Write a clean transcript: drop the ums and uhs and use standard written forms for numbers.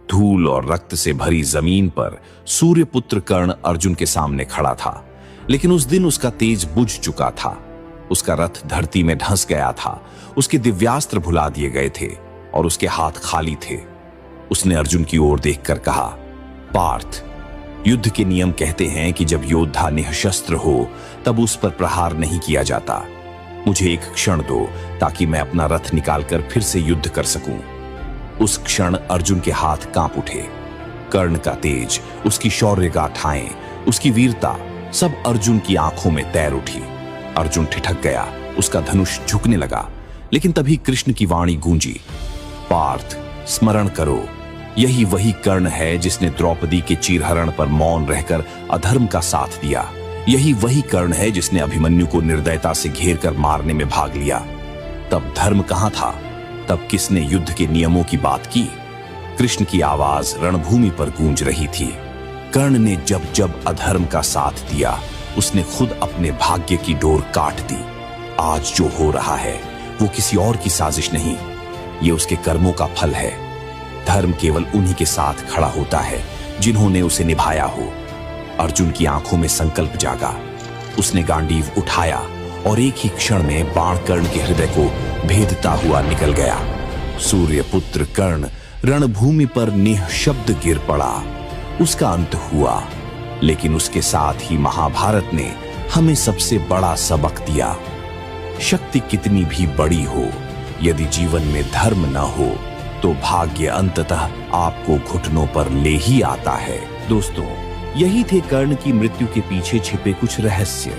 धूल और रक्त से भरी जमीन पर सूर्यपुत्र कर्ण अर्जुन के सामने खड़ा था, लेकिन उस दिन उसका तेज बुझ चुका था। उसका रथ धरती में धंस गया था, उसके दिव्यास्त्र भुला दिए गए थे और उसके हाथ खाली थे। उसने अर्जुन की ओर देखकर कहा, पार्थ, युद्ध के नियम कहते हैं कि जब योद्धा निःशस्त्र हो तब उस पर प्रहार नहीं किया जाता। मुझे एक क्षण दो ताकि मैं अपना रथ निकालकर फिर से युद्ध कर सकूं। उस क्षण अर्जुन के हाथ कांप उठे। कर्ण का तेज, उसकी शौर्य गाथाएं, उसकी वीरता सब अर्जुन की आंखों में तैर उठी। अर्जुन ठिठक गया, उसका धनुष झुकने लगा, लेकिन तभी कृष्ण की वाणी गूंजी, पार्थ, स्मरण करो, यही वही कर्ण है जिसने द्रौपदी के चीरहरण पर मौन रहकर अधर्म का साथ दिया। यही वही कर्ण है जिसने अभिमन्यु को निर्दयता से घेर कर मारने में भाग लिया। तब धर्म कहां था? तब किसने युद्ध के नियमों की बात की? कृष्ण की आवाज रणभूमि पर गूंज रही थी। कर्ण ने जब जब अधर्म का साथ दिया, उसने खुद अपने भाग्य की डोर काट दी। आज जो हो रहा है वो किसी और की साजिश नहीं, ये उसके कर्मों का फल है। धर्म केवल उन्हीं के साथ खड़ा होता है जिन्होंने उसे निभाया हो। अर्जुन की आंखों में संकल्प जागा। उसने गांडीव उठाया और एक ही क्षण में बाण कर्ण के हृदय को भेदता हुआ निकल गया। सूर्यपुत्र कर्ण रणभूमि पर निःशब्द गिर पड़ा। उसका अंत हुआ, लेकिन उसके साथ ही महाभारत ने हमें सबसे बड़ा सबक दिया। शक्ति कितनी भी बड़ी हो, यदि जीवन में धर्म न हो तो भाग्य अंततः आपको घुटनों पर ले ही आता है। दोस्तों, यही थे कर्ण की मृत्यु के पीछे छिपे कुछ रहस्य।